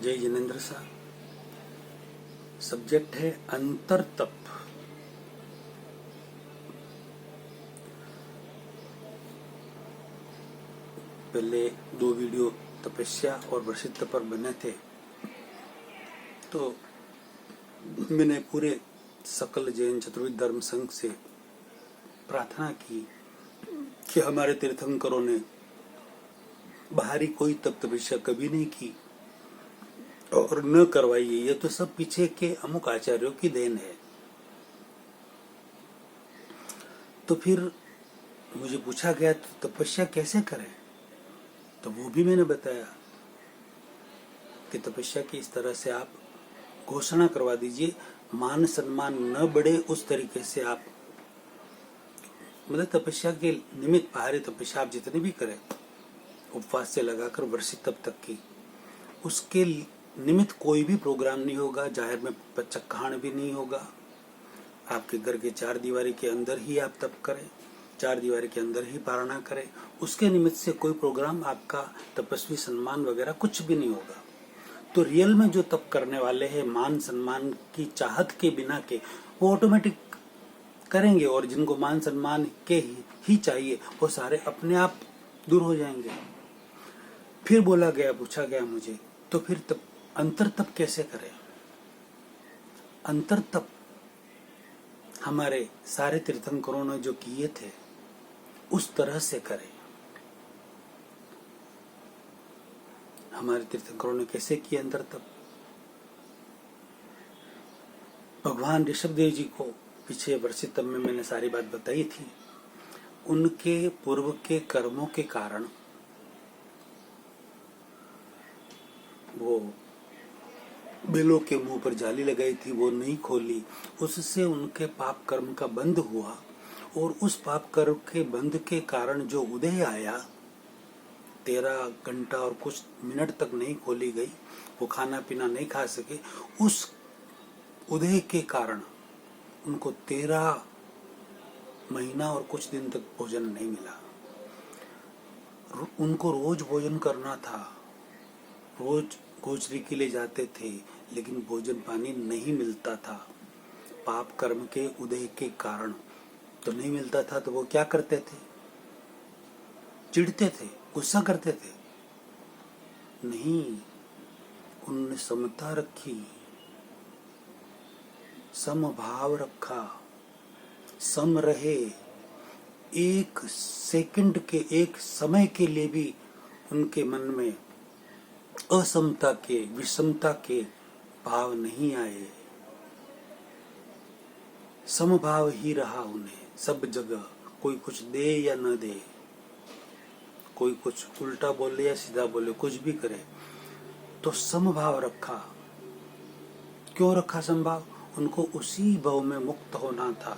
जय जिनेन्द्र साहब। सब्जेक्ट है अंतर तप। पहले 2 वीडियो तपस्या और वर्षित पर बने थे, तो मैंने पूरे सकल जैन चतुर्विध धर्म संघ से प्रार्थना की कि हमारे तीर्थंकरों ने बाहरी कोई तप तपस्या कभी नहीं की और न करवाई है। ये तो सब पीछे के अमुक आचार्यों की देन है। तो फिर मुझे पूछा गया तो तपस्या कैसे करें, तो वो भी मैंने बताया कि तपस्या की इस तरह से आप घोषणा करवा दीजिए, मान सम्मान न बढ़े उस तरीके से आप, मतलब तपस्या के निमित्त बाहरी तपस्या आप जितनी भी करें, उपवास से लगाकर वर्षित तप तक की, उसके निमित्त कोई भी प्रोग्राम नहीं होगा, जाहिर में चक्खाण भी नहीं होगा। आपके घर के 4 दीवारी के अंदर ही आप तप करें, 4 दीवारी के अंदर ही पारणा करें। उसके निमित्त से कोई प्रोग्राम आपका तपस्वी सम्मान वगैरह कुछ भी नहीं होगा। तो रियल में जो तप करने वाले हैं, मान सम्मान की चाहत के बिना के, वो ऑटोमेटिक करेंगे, और जिनको मान सम्मान के ही चाहिए वो सारे अपने आप दूर हो जाएंगे। फिर बोला गया, पूछा गया मुझे, तो फिर तप अंतर तप कैसे करें? अंतर तप हमारे सारे तीर्थंकरों ने जो किए थे उस तरह से करें। हमारे तीर्थंकरों ने कैसे किए अंतर तप? भगवान ऋषभदेव जी को पीछे वर्षित तप में मैंने सारी बात बताई थी। उनके पूर्व के कर्मों के कारण वो बेलों के मुंह पर जाली लगाई थी, वो नहीं खोली, उससे उनके पाप कर्म का बंध हुआ, और उस पाप कर्म के बंध के कारण जो उदय आया, 13 घंटा और कुछ मिनट तक नहीं खोली गई, वो खाना पीना नहीं खा सके। उस उदय के कारण उनको 13 महीना और कुछ दिन तक भोजन नहीं मिला। उनको रोज भोजन करना था, रोज गोचरी के लिए जाते थे, लेकिन भोजन पानी नहीं मिलता था। पाप कर्म के उदय के कारण तो नहीं मिलता था, तो वो क्या करते थे? चिढ़ते थे, गुस्सा करते थे? नहीं, उन्होंने समता रखी, समभाव रखा, सम रहे। एक सेकंड के, एक समय के लिए भी उनके मन में असमता के, विषमता के भाव नहीं आए। समभाव ही रहा उन्हें सब जगह। कोई कुछ दे या न दे, कोई कुछ उल्टा बोले या सीधा बोले, कुछ भी करे, तो समभाव रखा। क्यों रखा समभाव? उनको उसी भाव में मुक्त होना था।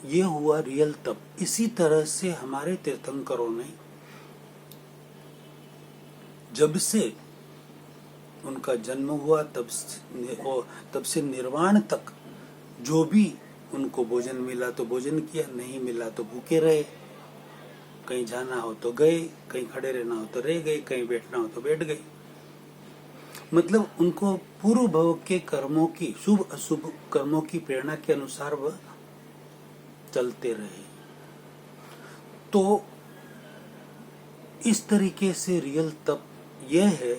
ये हुआ रियल तप। इसी तरह से हमारे तीर्थंकरों ने जब से उनका जन्म हुआ तब से निर्वाण तक जो भी उनको भोजन मिला तो भोजन किया, नहीं मिला तो भूखे रहे। कहीं जाना हो तो गए, कहीं खड़े रहना हो तो रह गए, कहीं बैठना हो तो बैठ गए। मतलब उनको पूर्व भव के कर्मों की, शुभ अशुभ कर्मों की प्रेरणा के अनुसार वह चलते रहे। तो इस तरीके से रियल तप यह है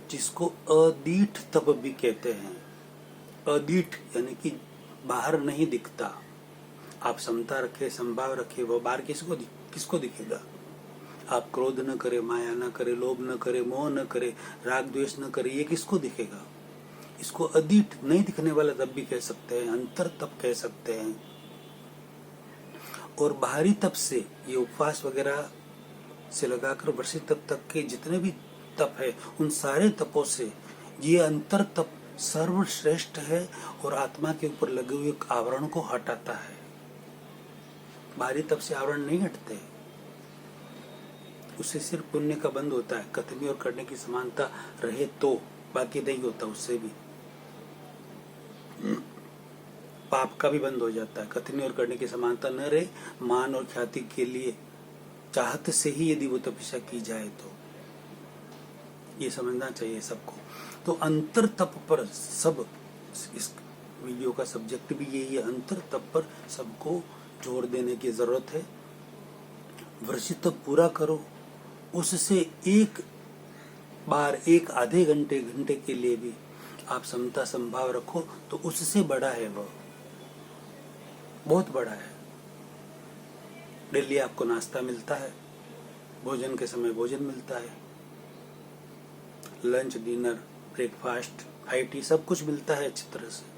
जिसको अदीठ तप भी कहते हैं। अदीठ यानी कि बाहर नहीं दिखता। आप समता रखे, संभाव रखे, वो बाहर किसको दिखेगा? आप क्रोध न करे, माया न करे, लोभ न करे, मोह न करे, राग द्वेष न करे, ये किसको दिखेगा? इसको अदीठ, नहीं दिखने वाला तप भी कह सकते हैं, अंतर तप कह सकते हैं। और बाहरी तप से, ये उपवास वगैरह से लगाकर वर्षित तप तक के जितने भी तप है, उन सारे तपों से ये अंतर तप सर्वश्रेष्ठ है और आत्मा के ऊपर लगे हुए आवरण को हटाता है। बाहरी तप से आवरण नहीं हटते, उससे सिर्फ पुण्य का बंद होता है। कथनी और करने की समानता रहे तो, बाकी नहीं होता। उससे भी पाप का भी बंद हो जाता है। कथनी और करने की समानता न रहे, मान और ख्याति के लिए चाहत से ही यदि वो तपस्या की जाए तो ये समझना चाहिए सबको। तो अंतर तप पर सब, इस वीडियो का सब्जेक्ट भी यही है, अंतर तप पर सबको जोर देने की जरूरत है। वर्षित तप पूरा करो, उससे एक बार, एक आधे घंटे घंटे के लिए भी आप समता संभाव रखो तो उससे बड़ा है, वो बहुत बड़ा है। डेली आपको नाश्ता मिलता है, भोजन के समय भोजन मिलता है, lunch, dinner, breakfast, high tea, सब कुछ मिलता है अच्छी तरह से।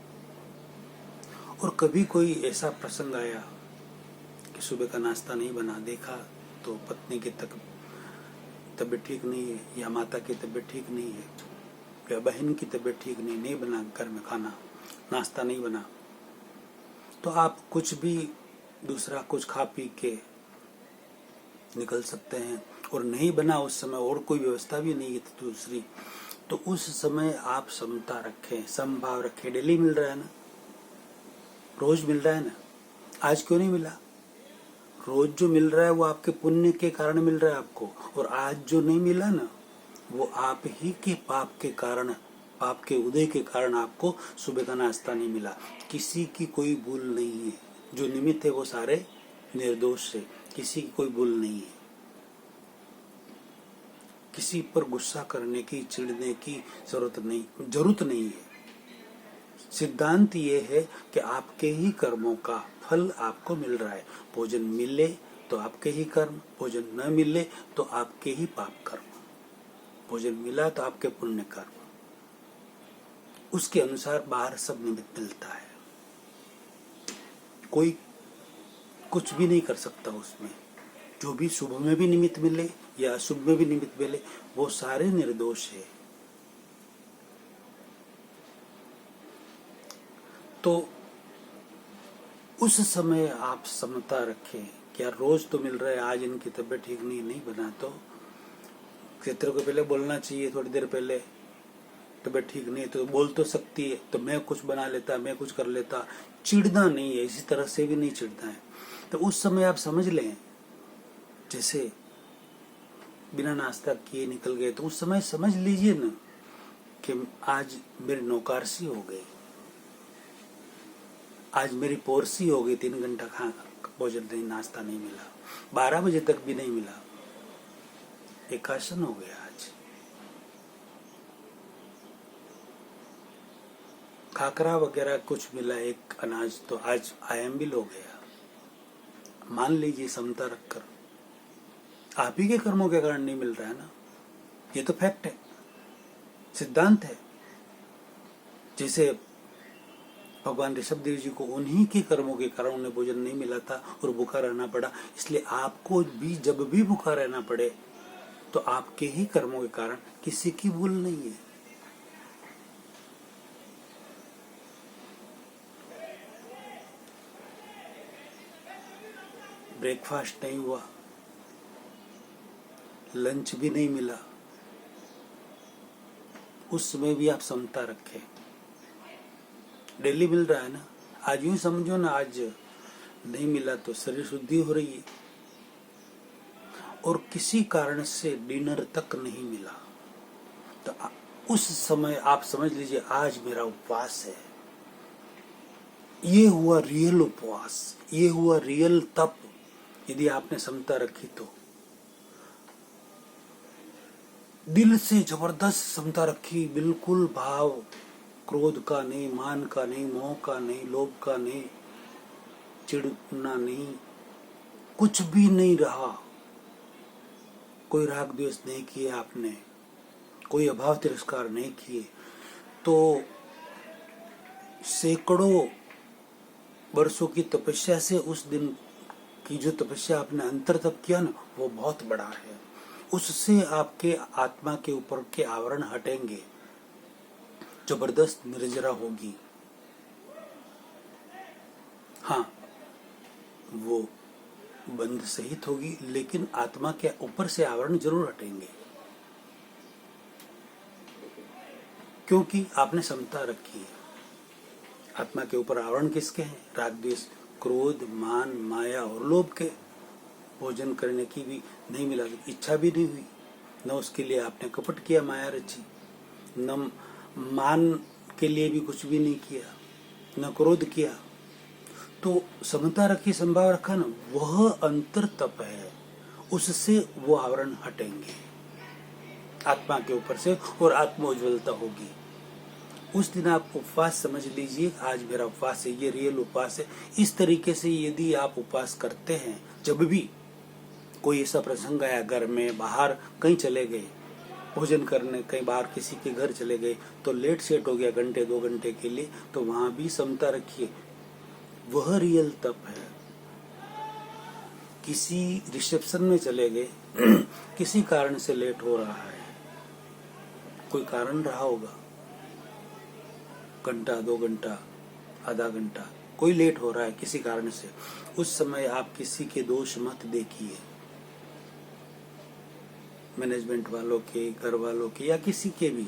और कभी कोई ऐसा प्रसंग आया कि सुबह का नाश्ता नहीं बना, देखा तो पत्नी की तबीयत ठीक नहीं है, या माता की तबीयत ठीक नहीं है, या बहन की तबीयत ठीक नहीं बना घर में खाना, नाश्ता नहीं बना, तो आप कुछ भी दूसरा कुछ खा पी के निकल सकते हैं। और नहीं बना उस समय, और कोई व्यवस्था भी नहीं है दूसरी, तो उस समय आप समता रखें, समभाव रखें। डेली मिल रहा है ना, रोज मिल रहा है ना, आज क्यों नहीं मिला? रोज जो मिल रहा है वो आपके पुण्य के कारण मिल रहा है आपको, और आज जो नहीं मिला ना, वो आप ही के पाप के कारण, पाप के उदय के कारण आपको सुबह का नाश्ता नहीं मिला। किसी की कोई भूल नहीं है, जो निमित्त है वो सारे निर्दोष है, किसी की कोई भूल नहीं है। किसी पर गुस्सा करने की, चिढ़ने की जरूरत नहीं है। सिद्धांत ये है कि आपके ही कर्मों का फल आपको मिल रहा है। भोजन मिले तो आपके ही कर्म, भोजन न मिले तो आपके ही पाप कर्म, भोजन मिला तो आपके पुण्य कर्म, उसके अनुसार बाहर सब निमित्त मिलता है। कोई कुछ भी नहीं कर सकता उसमें। जो भी शुभ में भी निमित्त मिले या अशुभ में भी निमित्त मिले, वो सारे निर्दोष है। तो उस समय आप समता रखें कि यार रोज तो मिल रहा है, आज इनकी तबीयत ठीक नहीं बना तो क्षेत्र को पहले बोलना चाहिए, थोड़ी देर पहले तबीयत ठीक नहीं तो बोल तो सकती है, तो मैं कुछ बना लेता, मैं कुछ कर लेता। चिढ़ना नहीं है, इसी तरह से भी नहीं चिढ़ना है। तो उस समय आप समझ लें, जैसे बिना नाश्ता किए निकल गए, तो उस समय समझ लीजिए ना कि आज मेरी नौकारसी हो गई, आज मेरी पोरसी हो गई, 3 घंटा भोजन नहीं, नाश्ता नहीं मिला, 12 बजे तक भी नहीं मिला, एकाशन हो गया। आज खाकरा वगैरह कुछ मिला, एक अनाज, तो आज आयम्बिल हो गया। मान लीजिए समता रखकर, आप ही के कर्मों के कारण नहीं मिल रहा है ना, ये तो फैक्ट है, सिद्धांत है। जैसे भगवान ऋषभ देव जी को उन्हीं के कर्मों के कारण उन्हें भोजन नहीं मिला था और भूखा रहना पड़ा, इसलिए आपको भी जब भी भूखा रहना पड़े तो आपके ही कर्मों के कारण, किसी की भूल नहीं है। ब्रेकफास्ट नहीं हुआ, लंच भी नहीं मिला, उस समय भी आप समता रखें। डेली मिल रहा है ना, आज यूं समझो ना, आज नहीं मिला तो शरीर शुद्धि हो रही है, और किसी कारण से डिनर तक नहीं मिला, तो उस समय आप समझ लीजिए आज मेरा उपवास है। ये हुआ रियल उपवास, ये हुआ रियल तप। यदि आपने समता रखी तो दिल से जबरदस्त समता रखी, बिल्कुल भाव क्रोध का नहीं, मान का नहीं, मोह का नहीं, लोभ का नहीं, चिढ़ना नहीं, कुछ भी नहीं रहा। कोई राग द्वेष नहीं किए आपने, कोई अभाव तिरस्कार नहीं किए, तो सैकड़ों वर्षों की तपस्या से उस दिन की जो तपस्या आपने अंतर तप किया ना, वो बहुत बड़ा है। उससे आपके आत्मा के ऊपर के आवरण हटेंगे, जबरदस्त निर्जरा होगी। हाँ, वो बंध सहित होगी, लेकिन आत्मा के ऊपर से आवरण जरूर हटेंगे, क्योंकि आपने समता रखी है। आत्मा के ऊपर आवरण किसके हैं? राग द्वेष, क्रोध, मान, माया और लोभ के। भोजन करने की भी नहीं मिला, इच्छा भी नहीं हुई, न उसके लिए आपने कपट किया, माया रची, न मान के लिए भी कुछ भी नहीं किया, न क्रोध किया। तो समता रखी, संभाव रखा ना, वह अंतर तप है। उससे वो आवरण हटेंगे आत्मा के ऊपर से और आत्मोज्वलता होगी। उस दिन आप उपवास समझ लीजिए, आज मेरा उपवास है, ये रियल उपवास है। इस तरीके से यदि आप उपवास करते हैं, जब भी कोई ऐसा प्रसंग आया, घर में बाहर कहीं चले गए भोजन करने, कहीं बाहर किसी के घर चले गए, तो लेट सेट हो गया घंटे 2 घंटे के लिए, तो वहां भी समता रखिए, वह रियल तप है। किसी रिसेप्शन में चले गए, किसी कारण से लेट हो रहा है, कोई कारण रहा होगा, घंटा 2 घंटा आधा घंटा कोई लेट हो रहा है किसी कारण से, उस समय आप किसी के दोष मत देखिए, मैनेजमेंट वालों के, घर वालों के, या किसी के भी,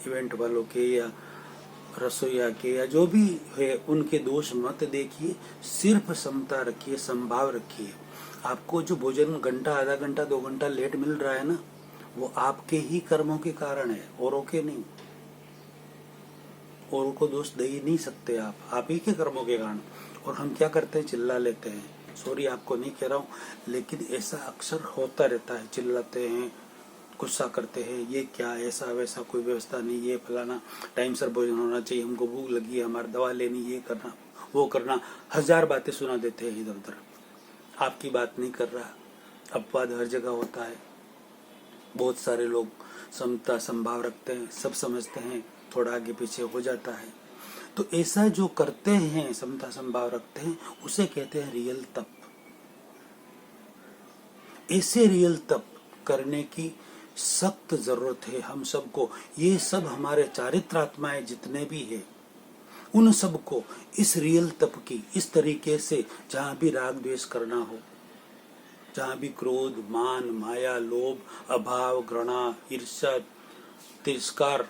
इवेंट वालों के या रसोईया के, या जो भी है, उनके दोष मत देखिए, सिर्फ समता रखिए, संभाव रखिए। आपको जो भोजन घंटा आधा घंटा 2 घंटा लेट मिल रहा है ना, वो आपके ही कर्मों के कारण है, औरों के नहीं। औरों को दोष दे ही नहीं सकते आप ही के कर्मों के कारण। और हम क्या करते हैं, चिल्ला लेते हैं। सॉरी, आपको नहीं कह रहा हूँ, लेकिन ऐसा अक्सर होता रहता है, चिल्लाते हैं, गुस्सा करते हैं, ये क्या, ऐसा वैसा कोई व्यवस्था नहीं, ये फलाना, टाइम से भोजन होना चाहिए, हमको भूख लगी है, हमारी दवा लेनी, ये करना वो करना, 1000 बातें सुना देते हैं इधर उधर। आपकी बात नहीं कर रहा, अपवाद हर जगह होता है। बहुत सारे लोग समता संभाव रखते हैं, सब समझते हैं, थोड़ा आगे पीछे हो जाता है। तो ऐसा जो करते हैं, समता संभाव रखते हैं, उसे कहते हैं रियल तप। ऐसे रियल तप करने की सख्त जरूरत है हम सबको। ये सब हमारे चारित्रात्माएं जितने भी है, उन सबको इस रियल तप की, इस तरीके से, जहां भी राग द्वेष करना हो, जहां भी क्रोध, मान, माया, लोभ, अभाव, घृणा, ईर्ष्या, तिरस्कार,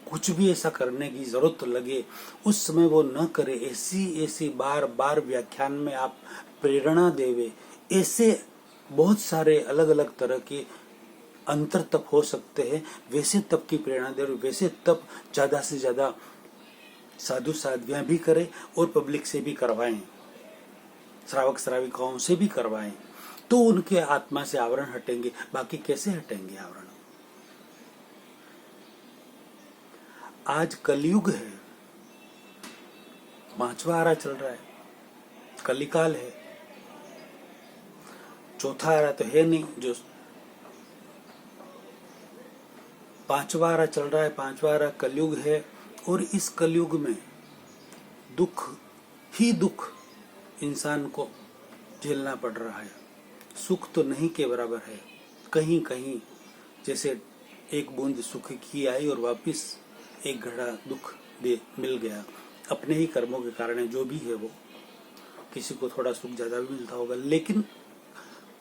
कुछ भी ऐसा करने की जरूरत लगे, उस समय वो न करे। ऐसी बार बार व्याख्यान में आप प्रेरणा देवे। ऐसे बहुत सारे अलग अलग तरह के अंतर तप हो सकते हैं, वैसे तप की प्रेरणा दे, वैसे तप ज्यादा से ज्यादा साधु साध्वियां भी करें और पब्लिक से भी करवाएं, श्रावक श्राविकाओं से भी करवाएं, तो उनके आत्मा से आवरण हटेंगे। बाकी कैसे हटेंगे आवरण? आज कलयुग है, 5वां आरा चल रहा है, कलिकाल है, 4था आरा तो है नहीं, जो 5वां आरा चल रहा है, 5वां आरा कलयुग है। और इस कलयुग में दुख ही दुख इंसान को झेलना पड़ रहा है, सुख तो नहीं के बराबर है। कहीं कहीं जैसे एक बूंद सुख की आई और वापिस एक घड़ा दुख दे मिल गया, अपने ही कर्मों के कारण है, जो भी है वो। किसी को थोड़ा सुख ज्यादा भी मिलता होगा, लेकिन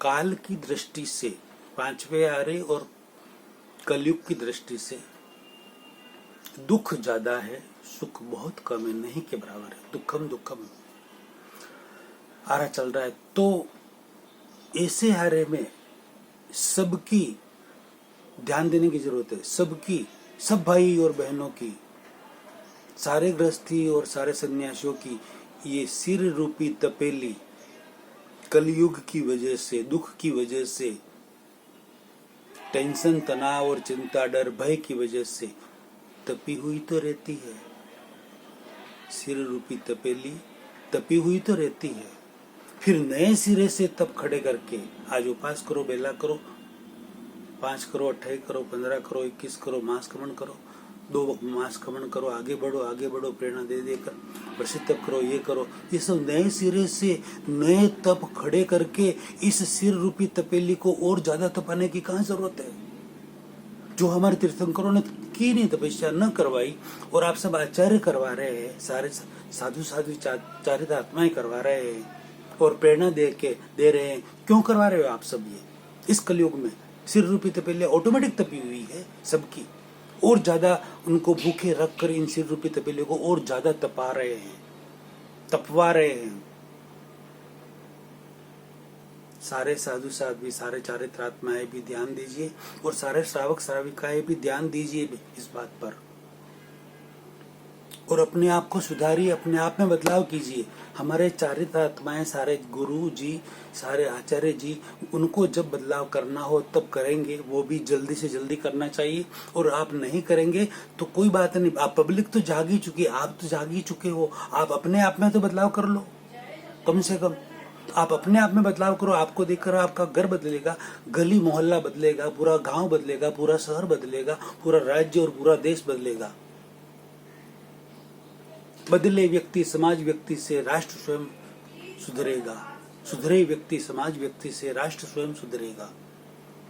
काल की दृष्टि से, 5वें आरे और कलयुग की दृष्टि से दुख ज्यादा है, सुख बहुत कम है, नहीं के बराबर है। दुखम दुखम आरा चल रहा है। तो ऐसे आरे में सबकी ध्यान देने की जरूरत है, सबकी, सब भाई और बहनों की, सारे गृहस्थी और सारे सन्यासियों की ये सिर रूपी तपेली कलयुग की वजह से, दुख की वजह से, टेंशन, तनाव और चिंता, डर, भय की वजह से तपी हुई तो रहती है। सिर रूपी तपेली तपी हुई तो रहती है। फिर नए सिरे से तप खड़े करके आज उपवास करो, बेला करो, 5 करो, 28 करो, 15 करो, 21 करो, मास कमन करो, 2 मास कमन करो, आगे बढ़ो, प्रेरणा दे देकर प्रसिद्ध तप करो, ये करो। ये सब नए सिरे से नए तप खड़े करके इस सिर रूपी तपेली को और ज्यादा तपाने की कहाँ जरूरत है? जो हमारे तीर्थंकरों ने की नहीं, तपस्या न करवाई, और आप सब आचार्य करवा रहे हैं, सारे साधु चारित आत्माएं करवा रहे हैं और प्रेरणा दे रहे हैं। क्यों करवा रहे हो आप सब? ये इस कलयुग में सिर रूपी तपेलियां ऑटोमेटिक तपी हुई है सबकी, और ज्यादा उनको भूखे रखकर इन सिर रूपी तपेलियों को और ज्यादा तपा रहे हैं, तपवा रहे हैं। सारे साधु साध्वी, सारे चारित्रात्माएं भी ध्यान दीजिए और सारे श्रावक श्राविकाएं भी ध्यान दीजिए इस बात पर, और अपने आप को सुधारिए, अपने आप में बदलाव कीजिए। हमारे चारित्रात्माएं, सारे गुरु जी, सारे आचार्य जी, उनको जब बदलाव करना हो तब करेंगे, वो भी जल्दी से जल्दी करना चाहिए। और आप नहीं करेंगे तो कोई बात नहीं, आप पब्लिक तो जाग ही चुकी है, आप तो जाग ही चुके हो, आप अपने आप में तो बदलाव कर लो कम से कम। आप अपने आप में बदलाव करो, आपको देखकर आपका घर बदलेगा, गली मोहल्ला बदलेगा, पूरा गांव बदलेगा, पूरा शहर बदलेगा, पूरा राज्य और पूरा देश बदलेगा। बदले व्यक्ति समाज व्यक्ति से राष्ट्र स्वयं सुधरेगा, सुधरे व्यक्ति समाज व्यक्ति से राष्ट्र स्वयं सुधरेगा।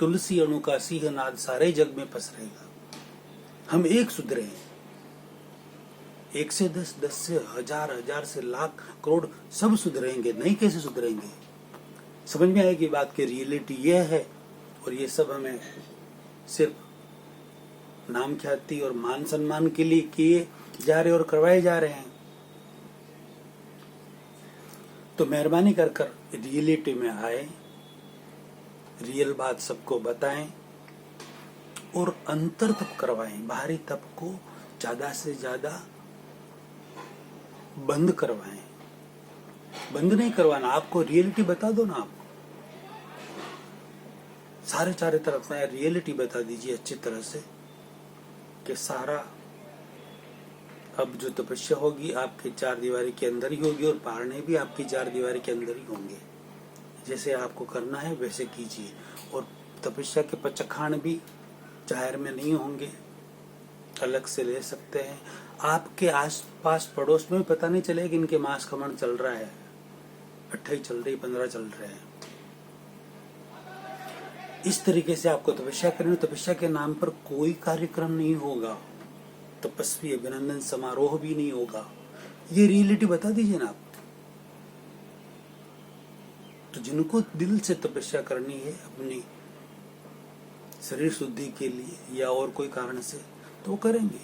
तुलसी अणु का सिंहनाद सारे जग में पसरेगा। हम एक सुधरे हैं, 1 से 10, 10 से 1000, 1000 से लाख, करोड़, सब सुधरेंगे। नहीं कैसे सुधरेंगे? समझ में आएगी बात की रियलिटी यह है। और ये सब हमें सिर्फ नाम ख्याति और मान सम्मान के लिए किए जा रहे और करवाए जा रहे हैं। तो मेहरबानी कर कर रियलिटी में आए, रियल बात सबको बताएं और अंतर तप करवाएं। बाहरी तप को ज्यादा से ज्यादा बंद करवाएं। बंद नहीं करवाना, आपको रियलिटी बता दो ना। आप सारे चारों तरफ में रियलिटी बता दीजिए अच्छी तरह से कि सारा अब जो तपस्या होगी आपके 4 दीवारी के अंदर ही होगी और पारने भी आपकी 4 दीवारी के अंदर ही होंगे। जैसे आपको करना है वैसे कीजिए। और तपस्या के पचखान भी जाहिर में नहीं होंगे, अलग से ले सकते हैं। आपके आस-पास पड़ोस में पता नहीं चलेगा कि इनके मांस खमण चल रहा है, 28 चल रही, 15 चल रहे हैं। इस तरीके से आपको तपस्या करनी। तपस्या के नाम पर कोई कार्यक्रम नहीं होगा, तपस्वी अभिनंदन समारोह भी नहीं होगा। ये रियलिटी बता दीजिए ना आप। तो जिनको दिल से तपस्या करनी है अपनी शरीर शुद्धि के लिए या और कोई कारण से, तो वो करेंगे।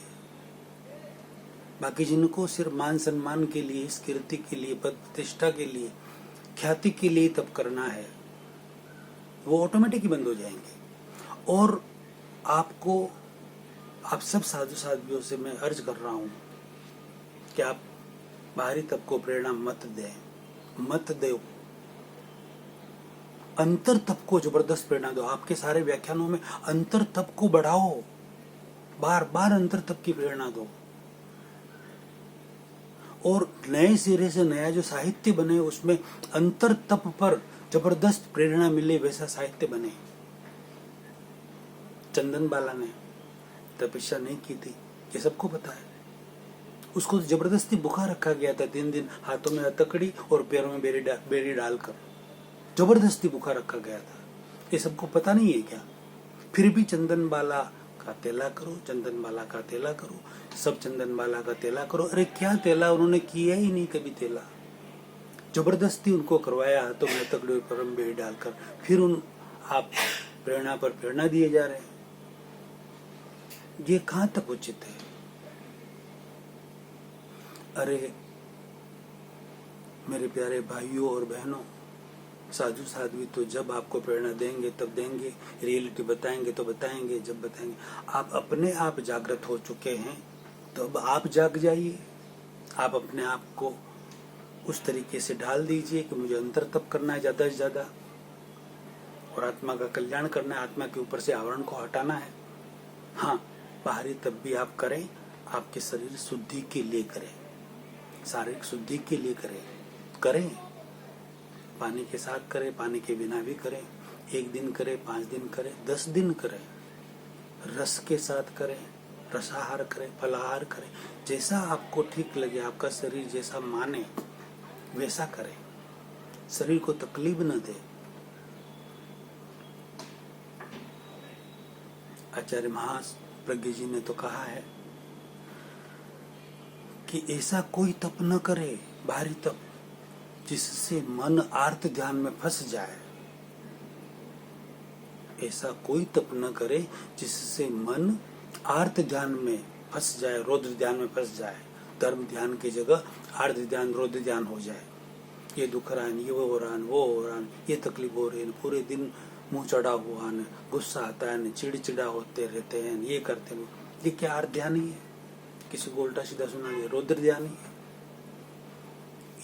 बाकी जिनको सिर्फ मान सम्मान के लिए, इस कीर्ति के लिए, पद प्रतिष्ठा के लिए, ख्याति के लिए तप करना है, वो ऑटोमेटिक ही बंद हो जाएंगे। और आपको, आप सब साधु साध्वियों से मैं अर्ज कर रहा हूं कि आप बाहरी तप को प्रेरणा मत दो। अंतर तप को जबरदस्त प्रेरणा दो। आपके सारे व्याख्यानों में अंतर तप को बढ़ाओ, बार बार अंतर तप की प्रेरणा दो। और नए सिरे से नया जो साहित्य बने उसमें अंतर तप पर जबरदस्त प्रेरणा मिले, वैसा साहित्य बने। चंदन बाला ने तपस्या नहीं की थी, ये सबको पता है। उसको जबरदस्ती बुखार रखा गया था 3 दिन, हाथों में हथकड़ी और पैरों में बेड़ी डालकर जबरदस्ती बुखार रखा गया था। ये सबको पता नहीं है क्या? फिर भी चंदन बाला का तेला करो, चंदन बाला का तेला करो, सब चंदन बाला का तेला करो। अरे क्या तेला, उन्होंने किया ही नहीं कभी तेला। जबरदस्ती उनको करवाया हाथों में हथकड़ी पर बेड़ी डालकर। फिर आप प्रेरणा पर प्रेरणा दिए जा रहे हैं। ये कहां तक उचित है? अरे मेरे प्यारे भाइयों और बहनों, साधु साध्वी तो जब आपको प्रेरणा देंगे तब देंगे, रियलिटी बताएंगे तो बताएंगे जब बताएंगे। आप अपने आप जागृत हो चुके हैं तो अब आप जाग जाइए। आप अपने आप को उस तरीके से डाल दीजिए कि मुझे अंतर तप करना है ज्यादा से ज्यादा, और आत्मा का कल्याण करना है, आत्मा के ऊपर से आवरण को हटाना है। हाँ, बाहरी तप भी आप करें, आपके शरीर शुद्धि के लिए करें, शारीरिक शुद्धि के लिए करें। पानी के साथ करें, पानी के बिना भी करें, 1 दिन करें, 5 दिन करें, 10 दिन करें। रस के साथ करें, रसाहार करें, फलाहार करें, जैसा आपको ठीक लगे, आपका शरीर जैसा माने वैसा करें। शरीर को तकलीफ न दे। आचार्य महाप्रज्ञ जी ने तो कहा है कि ऐसा कोई तप न करे, बाहरी तप, जिससे मन आर्त ध्यान में फंस जाए। ऐसा कोई तप न करे जिससे मन आर्त ध्यान में फंस जाए, रौद्र ध्यान में फंस जाए। धर्म ध्यान की जगह आर्त ध्यान, रौद्र ध्यान हो जाए। ये दुख रहा है, ये वो हो रहा है, वो हो रहा है, ये तकलीफ हो रही है, पूरे दिन मुंह चढ़ा हुआ है, गुस्सा आता है, चिड़चिड़ा होते रहते हैं, ये करते हैं। ये क्या अर्थ ध्यान ही है? किसी को उल्टा सीधा सुना लिया, रौद्र ध्यान ही है।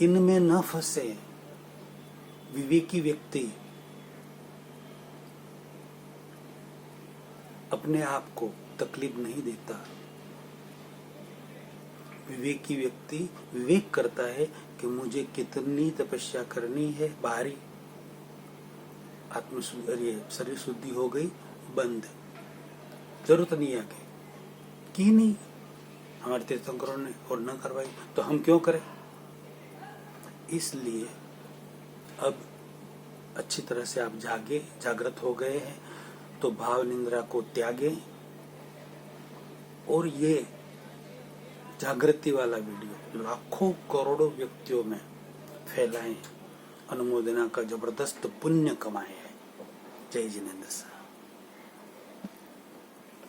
इनमें न फंसे विवेकी व्यक्ति अपने आप को तकलीफ नहीं देता। विवेकी व्यक्ति विवेक करता है कि मुझे कितनी तपस्या करनी है, बाहरी शरीर शुद्धि हो गई, बंद, जरूरत नहीं आगे की नहीं, हमारे तीर्थंकरों ने और न करवाई तो हम क्यों करें। इसलिए अब अच्छी तरह से आप जागृत हो गए हैं तो भाव निंद्रा को त्यागें और ये जागृति वाला वीडियो लाखों करोड़ों व्यक्तियों में फैलाएं, अनुमोदना का जबरदस्त पुण्य कमाए हैं। जय जिनेंद्र सर।